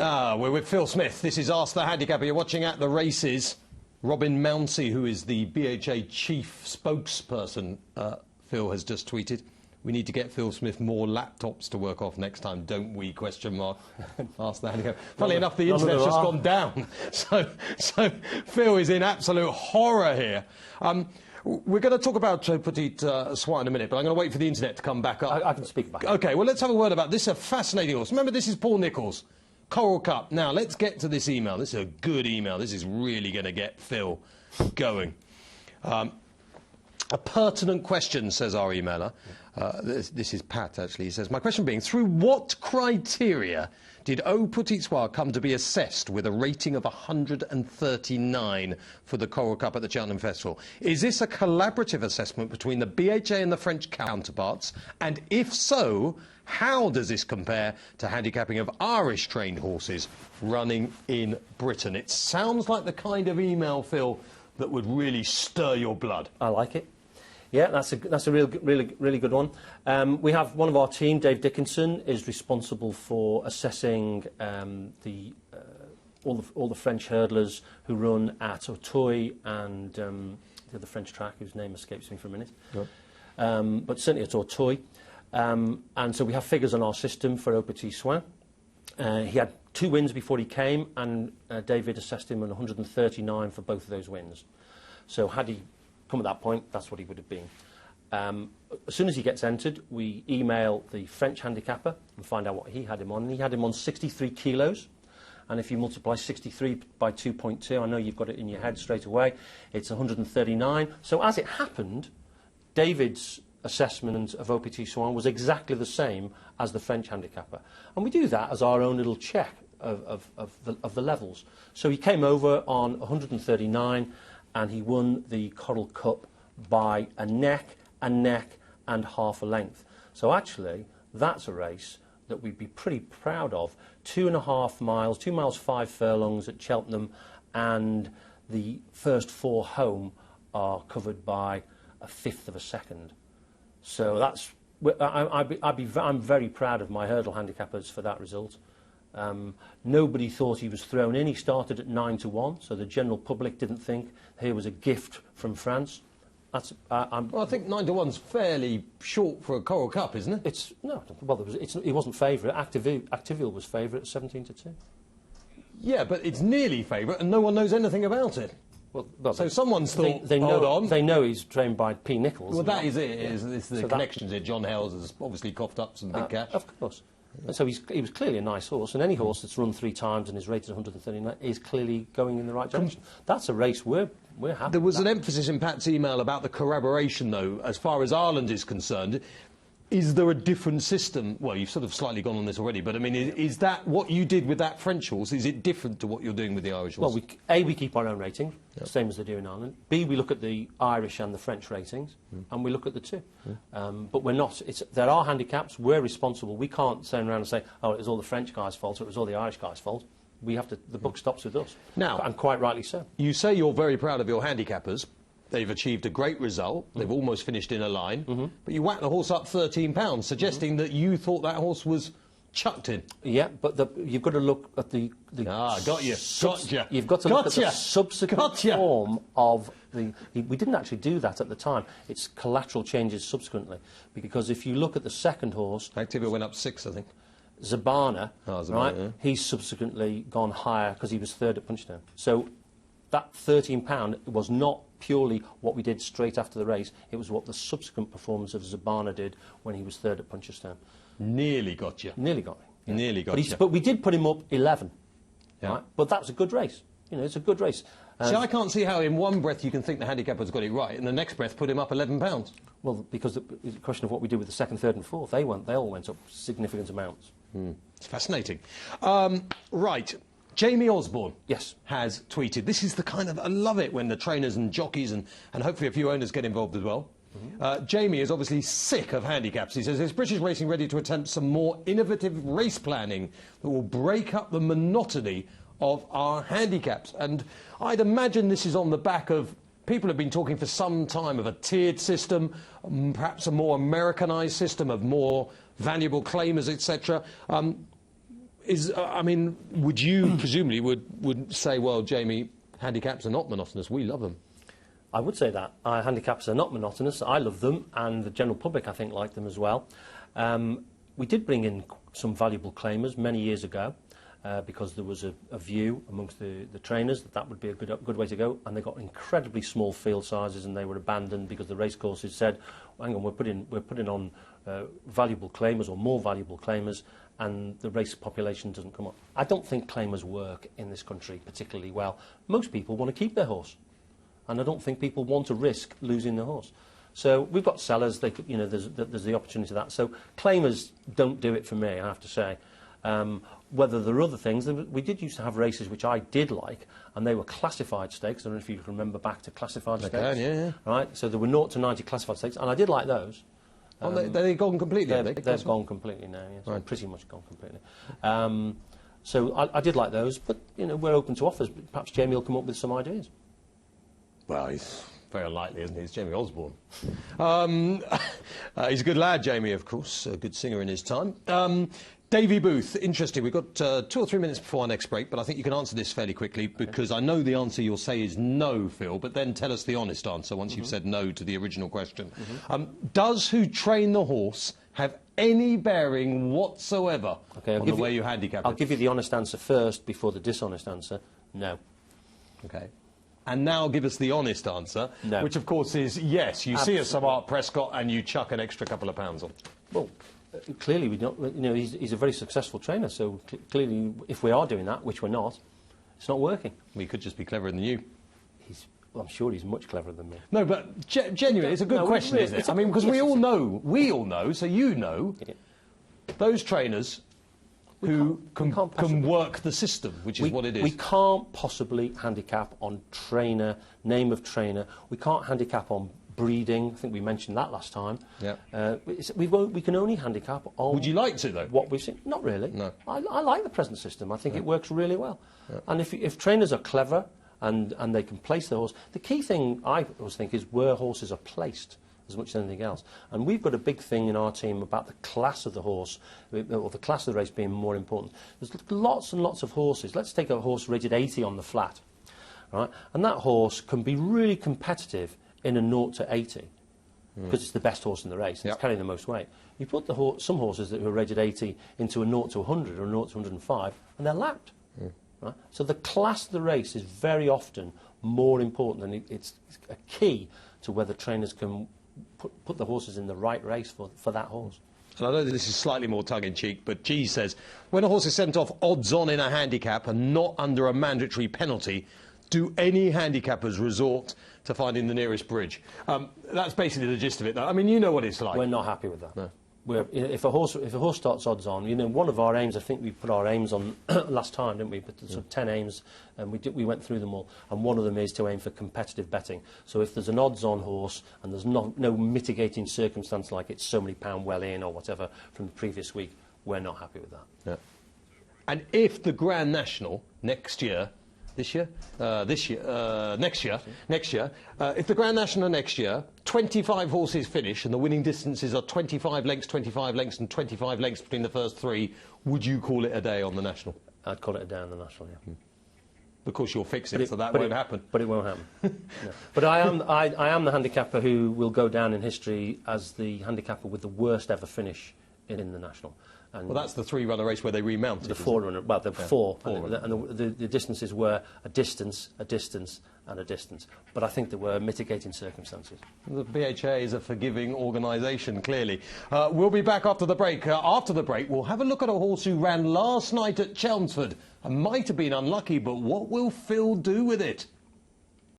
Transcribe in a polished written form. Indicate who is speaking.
Speaker 1: We're with Phil Smith. This is Ask the Handicapper. You're watching At the Races. Robin Mounsey, who is the BHA chief spokesperson, Phil has just tweeted, "We need to get Phil Smith more laptops to work off next time, don't we?" Question mark. Ask the handicapper. Funnily enough, the internet's just gone down. So Phil is in absolute horror here. We're going to talk about Petite Soin in a minute, but I'm going to wait for the internet to come back up.
Speaker 2: I can speak about it.
Speaker 1: OK, well, let's have a word about this. This is a fascinating horse. Remember, this is Paul Nicholls. Coral Cup. Now, let's get to this email. This is a good email. This is really going to get Phil going. A pertinent question, says our emailer. This is Pat, actually. He says, my question being, through what criteria did Au Petit Soir come to be assessed with a rating of 139 for the Coral Cup at the Cheltenham Festival? Is this a collaborative assessment between the BHA and the French counterparts? And if so, how does this compare to handicapping of Irish-trained horses running in Britain? It sounds like the kind of email, Phil, that would really stir your blood.
Speaker 2: I like it. Yeah, that's a really good one. We have one of our team, Dave Dickinson, is responsible for assessing all the French hurdlers who run at Auteuil and the other French track, whose name escapes me for a minute. Yep. But certainly at Auteuil. And so we have figures on our system for Au Petit Soin. He had 2 wins before he came, and David assessed him on 139 for both of those wins. So had he come at that point, that's what he would have been. As soon as he gets entered, we email the French handicapper and find out what he had him on. And he had him on 63 kilos. And if you multiply 63 by 2.2, I know you've got it in your head straight away, it's 139. So as it happened, David's assessment of Au Petit Soin was exactly the same as the French handicapper. And we do that as our own little check of the levels. So he came over on 139 and he won the Coral Cup by a neck and half a length. So actually, that's a race that we'd be pretty proud of. 2.5 miles, 2 miles 5 furlongs at Cheltenham, and the first 4 home are covered by a fifth of a second. So that's, I'm very proud of my hurdle handicappers for that result. Nobody thought he was thrown in. He started at 9-1, so the general public didn't think here was a gift from France. That's,
Speaker 1: well, I think 9-1's fairly short for a Coral Cup, isn't it?
Speaker 2: It's no. Well, he wasn't favourite. Activille was favourite at 17-2.
Speaker 1: Yeah, but it's nearly favourite, and no one knows anything about it. Well, so someone's thought, hold on.
Speaker 2: They know he's trained by P. Nicholls.
Speaker 1: Well, that is it. It's the connections here. John Hales has obviously coughed up some big cash.
Speaker 2: Of course. And so he was clearly a nice horse, and any horse that's run 3 times and is rated 139 is clearly going in the right direction. That's a race we're happy.
Speaker 1: There was an emphasis in Pat's email about the corroboration, though, as far as Ireland is concerned. Is there a different system? Well, you've sort of slightly gone on this already, but I mean, is that what you did with that French horse? Is it different to what you're doing with the Irish horse?
Speaker 2: Well, we keep our own rating, same as they do in Ireland. B, we look at the Irish and the French ratings, and we look at the two. But we're not. There are handicaps. We're responsible. We can't turn around and say, oh, it was all the French guy's fault or it was all the Irish guy's fault. We have to. The buck stops with us. Now, and quite rightly so.
Speaker 1: You say you're very proud of your handicappers. They've achieved a great result. They've almost finished in a line. But you whacked the horse up £13, suggesting that you thought that horse was chucked in.
Speaker 2: Yeah, but you've got to look at the
Speaker 1: got you. Gotcha.
Speaker 2: You've got to look at the subsequent form of the... We didn't actually do that at the time. It's collateral changes subsequently. Because if you look at the second horse...
Speaker 1: Activia went up 6, I think.
Speaker 2: Zabana, right?
Speaker 1: Yeah.
Speaker 2: He's subsequently gone higher because he was 3rd at Punchestown. So that £13 was not purely what we did straight after the race. It was what the subsequent performance of Zabana did when he was 3rd at Punchestown.
Speaker 1: Nearly got you.
Speaker 2: Nearly got me. Yeah.
Speaker 1: Nearly got you.
Speaker 2: But we did put him up 11.
Speaker 1: Yeah.
Speaker 2: Right? But that was a good race. You know, it's a good race.
Speaker 1: See, I can't see how in one breath you can think the handicapper's got it right, and the next breath put him up £11.
Speaker 2: Well, because it's a question of what we did with the 2nd, 3rd and 4th. They all went up significant amounts.
Speaker 1: It's fascinating. Right. Jamie Osborne has tweeted. This is the kind of... I love it when the trainers and jockeys and hopefully a few owners get involved as well. Jamie is obviously sick of handicaps. He says, is British racing ready to attempt some more innovative race planning that will break up the monotony of our handicaps? And I'd imagine this is on the back of... People have been talking for some time of a tiered system, perhaps a more Americanised system of more valuable claimers, etc. I mean, would you presumably would say, well, Jamie, handicaps are not monotonous. We love them.
Speaker 2: I would say that. Handicaps are not monotonous. I love them, and the general public, I think, like them as well. We did bring in some valuable claimers many years ago because there was a view amongst the trainers that would be a good way to go, and they got incredibly small field sizes, and they were abandoned because the racecourses said, well, hang on, we're putting on valuable claimers or more valuable claimers, and the race population doesn't come up. I don't think claimers work in this country particularly well. Most people want to keep their horse, and I don't think people want to risk losing their horse. So we've got sellers, there's the opportunity to that. So claimers don't do it for me, I have to say. Whether there are other things, we did used to have races which I did like, and they were classified stakes. I don't know if you can remember back to classified stakes.
Speaker 1: Can, yeah.
Speaker 2: Right, so there were 0 to 90 classified stakes, and I did like those.
Speaker 1: They've gone completely,
Speaker 2: They've gone completely now, yes.
Speaker 1: Right.
Speaker 2: Pretty much gone completely. So I did like those, but we're open to offers. Perhaps Jamie will come up with some ideas.
Speaker 1: Well, he's very unlikely, isn't he? It's Jamie Osborne. He's a good lad, Jamie, of course, a good singer in his time. Davy Booth, interesting. We've got 2 or 3 minutes before our next break, but I think you can answer this fairly quickly because I know the answer you'll say is no, Phil, but then tell us the honest answer once you've said no to the original question. Does who train the horse have any bearing whatsoever on the way you handicap it?
Speaker 2: I'll give you the honest answer first before the dishonest answer. No.
Speaker 1: Okay. And now give us the honest answer,
Speaker 2: no.
Speaker 1: Which of course is yes, you see a Sir Art Prescott and you chuck an extra couple of pounds on.
Speaker 2: Well, clearly we don't. He's a very successful trainer, so clearly if we are doing that, which we're not, it's not working.
Speaker 1: We could just be cleverer than you.
Speaker 2: I'm sure he's much cleverer than me.
Speaker 1: No, but genuinely, it's a good question, isn't it? I mean, because we all know, so you know, those trainers who can work the system, which is what it is.
Speaker 2: We can't possibly handicap on trainer, name of trainer. We can't handicap on breeding. I think we mentioned that last time.
Speaker 1: Yeah.
Speaker 2: We can only handicap on...
Speaker 1: Would you like to, though?
Speaker 2: What we've seen. Not really.
Speaker 1: No.
Speaker 2: I like the present system. I think it works really well. Yeah. And if trainers are clever and they can place the horse... The key thing, I always think, is where horses are placed as much as anything else. And we've got a big thing in our team about the class of the horse, or the class of the race being more important. There's lots and lots of horses. Let's take a horse rated 80 on the flat, right? And that horse can be really competitive in a 0 to 80 because it's the best horse in the race. It's carrying the most weight. You put some horses that are rated 80 into a 0 to 100 or a 0 to 105, and they're lapped. Right? So the class of the race is very often more important, and it's a key to whether trainers can put the horses in the right race for that horse.
Speaker 1: And I know that this is slightly more tongue-in-cheek, but G says, when a horse is sent off odds-on in a handicap and not under a mandatory penalty, do any handicappers resort to finding the nearest bridge? That's basically the gist of it, though. I mean, you know what it's like.
Speaker 2: We're not happy with that.
Speaker 1: No.
Speaker 2: If a horse starts odds on, one of our aims, I think we put our aims on last time, didn't we? But sort of 10 aims, and we went through them all. And one of them is to aim for competitive betting. So if there's an odds-on horse and there's no mitigating circumstance like it's so many pound well in or whatever from the previous week, we're not happy with that.
Speaker 1: Yeah. And if the Grand National next year, if the Grand National next year, 25 horses finish and the winning distances are 25 lengths, and 25 lengths between the first 3, would you call it a day on the National?
Speaker 2: I'd call it a day on the National, yeah.
Speaker 1: Of course, you'll fix it, so that won't happen.
Speaker 2: But it won't happen. No. But I am the handicapper who will go down in history as the handicapper with the worst ever finish in the National. And
Speaker 1: well, that's the 3-runner race where they remounted.
Speaker 2: The 4-runner, well, the 4. And the distances were a distance, and a distance. But I think there were mitigating circumstances.
Speaker 1: The BHA is a forgiving organisation, clearly. We'll be back after the break. After the break, we'll have a look at a horse who ran last night at Chelmsford and might have been unlucky, but what will Phil do with it?